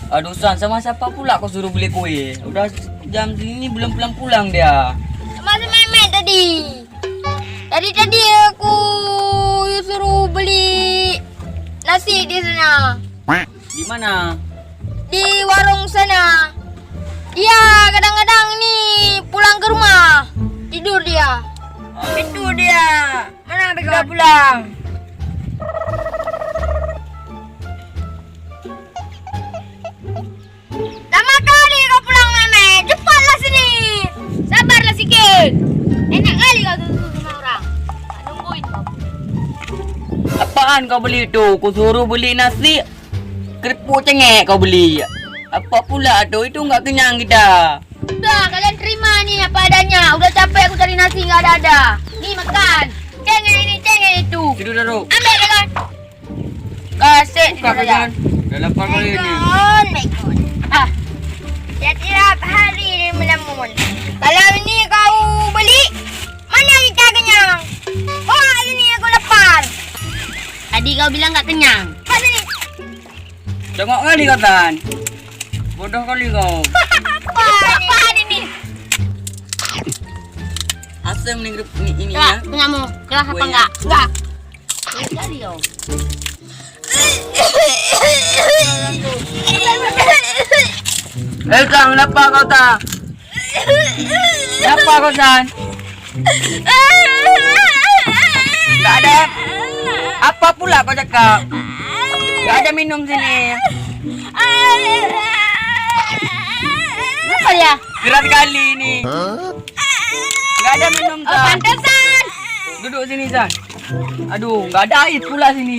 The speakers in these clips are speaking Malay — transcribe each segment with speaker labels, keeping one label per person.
Speaker 1: Aduh San, sama siapa pula kau suruh beli kue? Udah jam segini belum pulang-pulang dia.
Speaker 2: Sama si Memet tadi. Tadi aku suruh beli nasi di sana.
Speaker 1: Di mana?
Speaker 2: Di warung sana. Dia kadang-kadang nih pulang ke rumah. Tidur dia. Itu dia. Mana mereka pulang? Lama kali kau pulang, Memet. Cepatlah sini. Sabarlah sikit. Enak kali kau tutup sama orang. Tak nungguin kau.
Speaker 1: Apaan kau beli itu? Kau suruh beli nasi keripuk cengek kau beli. Apa pula tu? Itu enggak kenyang kita.
Speaker 2: Udah, kalian terima nih apa adanya. Udah capek aku cari nasi nggak ada. Nih makan. Cengek ini, cengek itu.
Speaker 1: Tidur dulu.
Speaker 2: Ambil kan. Kasih
Speaker 1: Buka kan? Dah lapar kali ini.
Speaker 2: Megon. Ah. Setiap hari ini melamun. Kalau ini kau beli, mana kita kenyang? Oh, hari ini aku lapar. Tadi kau bilang nggak kenyang. Pas ini.
Speaker 1: Tengok kali kau Tan. Bodoh kali kau.
Speaker 2: Apaan ini?
Speaker 1: Asam nih ini
Speaker 2: Coba,
Speaker 1: ya.
Speaker 2: punyamu. Keras apa
Speaker 1: Kuenya.
Speaker 2: enggak? Enggak. Jadi kau.
Speaker 1: Kang, kenapa kau tak? Kenapa kau San? Tak ada. Apa pula kau cakap? Tak ada minum sini.
Speaker 2: Apa ya?
Speaker 1: Berat kali ini. Nggak ada minum
Speaker 2: Oh,
Speaker 1: San.
Speaker 2: pantesan.
Speaker 1: Duduk sini San. Aduh, nggak ada air pula sini.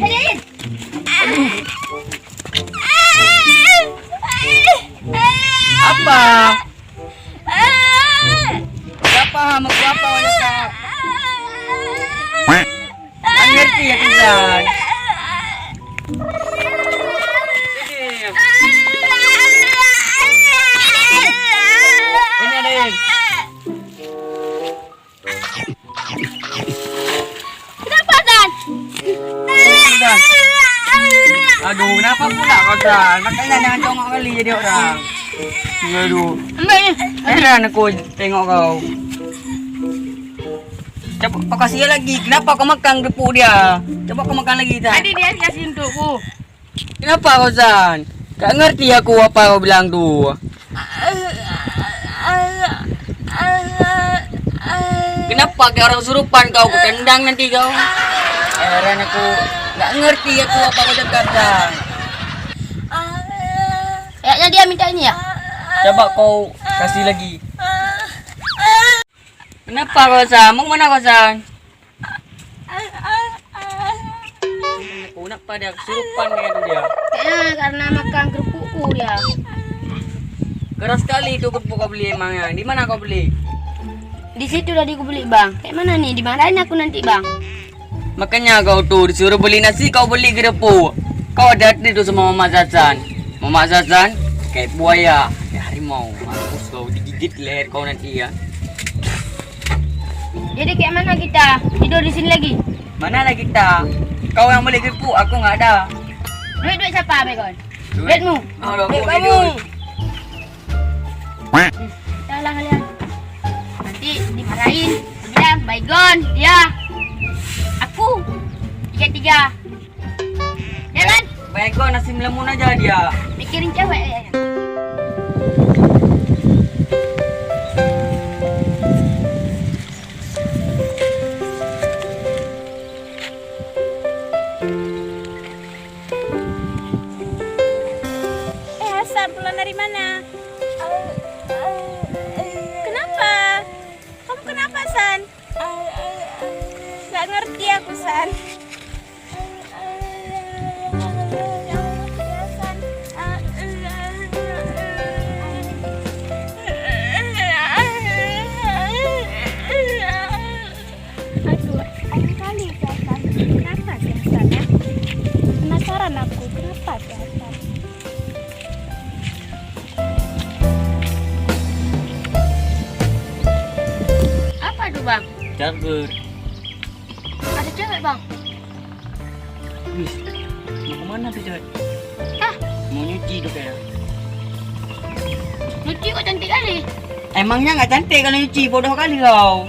Speaker 1: Apa? Gak paham aku apa kau cakap. Tak ngerti ya San. Ini ada air.
Speaker 2: Kenapa, Dan?
Speaker 1: San. Aduh, kenapa pula kau San? Makanya jangan congok kali jadi orang. Aduh,
Speaker 2: Ambil ni.
Speaker 1: heran aku tengok kau. Coba kau kasih lagi. Kenapa kau makan kerupuk dia? Coba kau makan lagi San.
Speaker 2: Tadi dia kasih untukku.
Speaker 1: Kenapa kau San? Gak ngerti aku apa kau bilang tu. Kenapa kayak orang surupan kau tendang nanti kau? Heran aku. Gak ngerti aku apa kau cakap San.
Speaker 2: Kayaknya dia minta ini ya?
Speaker 1: Coba kau kasih lagi. Kenapa kau San? Mau mana kau San? Aku kenapa dia kesurupan kayak tu dia.
Speaker 2: Kayaknya karena makan kerupukku dia.
Speaker 1: Keras sekali itu kerupuk kau beli emangnya. Di mana kau beli?
Speaker 2: Di situ tadi aku beli, Bang. Kayak mana nih? Dimarahin aku nanti, Bang.
Speaker 1: Makanya kau tuh disuruh beli nasi kau beli kerupuk. Kau ada hati tuh sama Mama Zazan. Mama Zazan kayak buaya, kayak harimau. Mampus kau digigit leher kau nanti ya.
Speaker 2: Jadi kayak mana kita? Tidur di sini lagi?
Speaker 1: Mana lagi kita? Kau yang beli kerupuk, aku nggak ada.
Speaker 2: Duit siapa, Megon? Duitmu.
Speaker 1: Oh,
Speaker 2: Duit
Speaker 1: aku
Speaker 2: kamu.
Speaker 1: duit.
Speaker 2: Salah kalian. Nanti dimarahin. Bilang, Baygon, dia. Aku. Tiga-tiga. Ya kan?
Speaker 1: Baik kau nasi melemun aja dia.
Speaker 2: Mikirin cewek ya.
Speaker 3: Hasan pulang dari mana? Kenapa? Kamu kenapa, San? Gak ngerti aku, San.
Speaker 1: charger.
Speaker 2: Ada cewek bang.
Speaker 1: Wis, mau kemana tuh cewek?
Speaker 2: Ah,
Speaker 1: Mau nyuci tuh kayak.
Speaker 2: lucu kok cantik kali.
Speaker 1: Emangnya nggak cantik kalau nyuci, bodoh kali kau.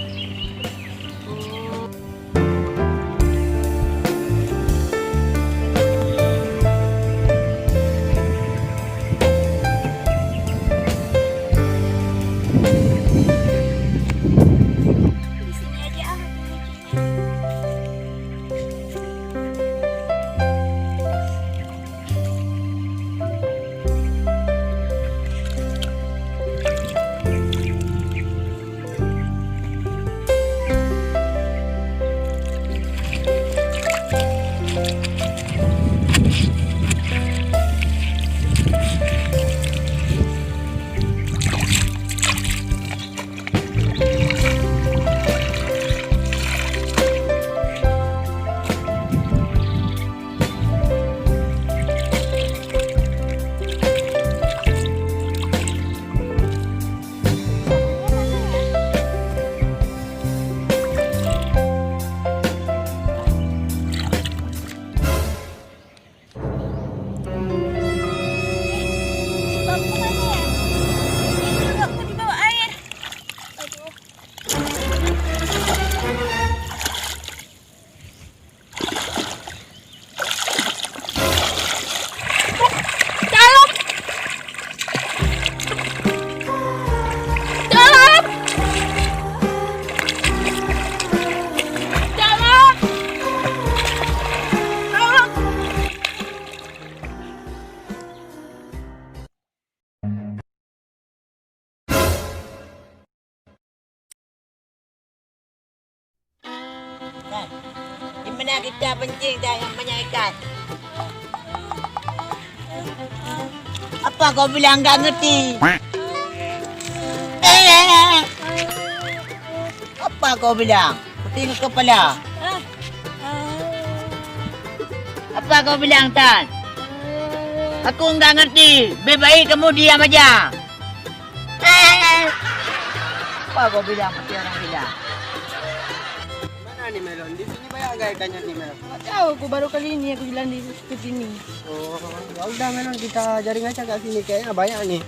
Speaker 3: Di sini aja ah aku nyucinya. Babu mana ya? Ini aku di bawah air. Aduh. Tolong! Tolong! Tolong! Tolong!
Speaker 4: Di mana kita pencing yang banyak ikan? Apa kau bilang nggak ngerti? Apa kau bilang? Puting kepala. Apa kau bilang, Tan? Aku nggak ngerti. Lebih baik kamu diam aja. Apa kau bilang? Mesti orang bilang.
Speaker 5: Mana nih Melon? Di sini banyak nggak ikannya nih Melon?
Speaker 3: Nggak tahu, aku baru kali ini aku jalan di sini.
Speaker 5: Oh, ya udah Melon kita jaring aja ke sini kayaknya banyak nih.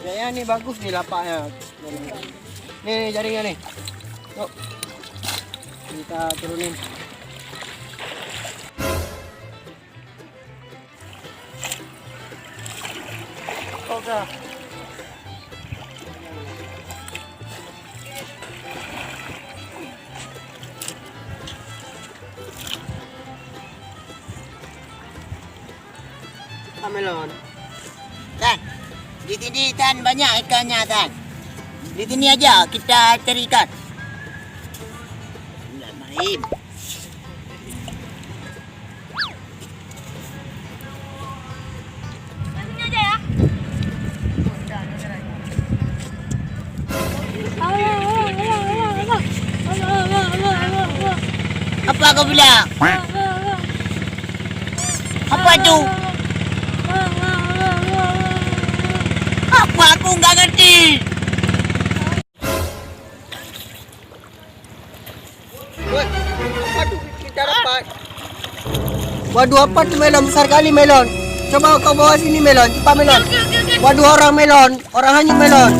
Speaker 5: Kayaknya nih bagus nih lapaknya. Nih jaringnya nih. Yuk. Kita turunin. Oke. Melon.
Speaker 4: Tan, di sini Tan banyak ikannya Tan. Di sini aja kita cari ikan. Bismillahirrahmanirrahim.
Speaker 3: Sini aja ya.
Speaker 4: Apa kau bilang? Apa itu? Apa aku nggak ngerti?
Speaker 5: Woi, waduh kita dapat. Waduh apa tuh Melon? Besar kali Melon. Coba kau bawa sini Melon, cepat Melon. Waduh orang Melon, orang hanyut Melon.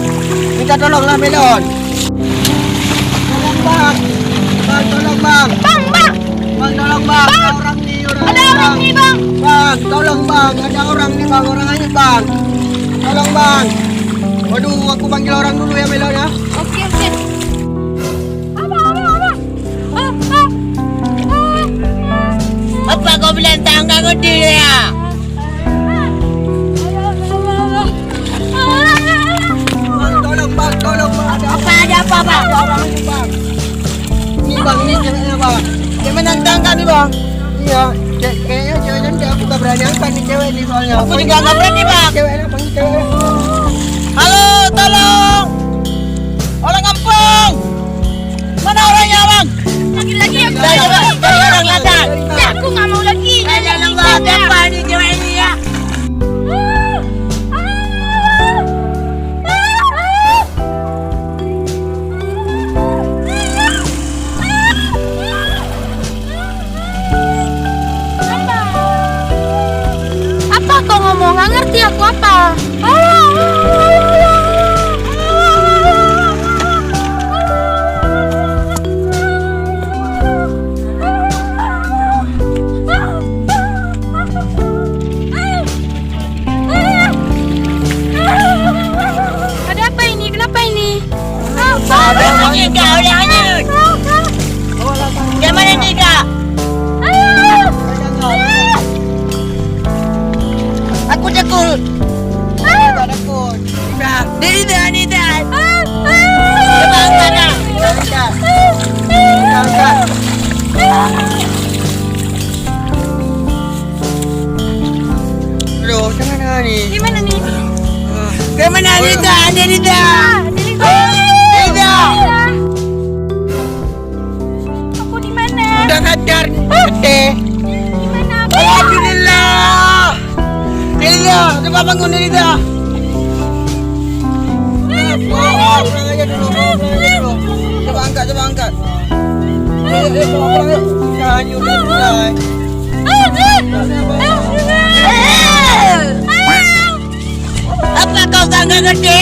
Speaker 5: Minta tolonglah Melon. Tolong bang, bang tolong bang. Bang tolong bang, ada orang nih
Speaker 2: Ada orang nih bang.
Speaker 5: Bang, tolong bang, ada orang nih bang, orang hanyut bang. Tolong bang. Waduh, aku panggil orang dulu ya Melon ya.
Speaker 2: Oke oke.
Speaker 4: Apa kau bilang tak nggak ngerti ya?
Speaker 5: Bang, tolong bang, ada
Speaker 4: Ada apa bang?
Speaker 5: ada orang hanyut bang. Ini bang, ini ceweknya bang. Dia menantang kami bang. Iya, kayaknya ceweknya dia aku gak berani angkat nih cewek nih soalnya.
Speaker 4: Aku juga nggak berani bang.
Speaker 5: Ceweknya panggil ceweknya.
Speaker 4: Halo, tolong! Orang kampung! Mana orangnya bang?
Speaker 2: Lagi-lagi aku
Speaker 4: Dari orang ladang.
Speaker 2: Ya, aku nggak mau lagi.
Speaker 4: Jangan bang, siapa nih cewek ini ya?
Speaker 3: Nanti aku apa? Ada apa ini? Kenapa ini?
Speaker 4: Udah hanyut. Gimana nih kak? Aku takut.
Speaker 5: Tak takut.
Speaker 4: Nida.
Speaker 5: Coba angkat dah. Angkat. Aduh, jangan dah ni.
Speaker 3: Gimana nih?
Speaker 4: Gimana Nida? Nida.
Speaker 3: Aku di mana?
Speaker 5: Dah sadar. Putih.
Speaker 3: Di mana aku?
Speaker 5: Alhamdulillah. Nida, coba bangun Nida. Pulang aja dulu. Coba angkat. Pulang. Dah hanyut dah.
Speaker 4: Apa kau tak ngerti?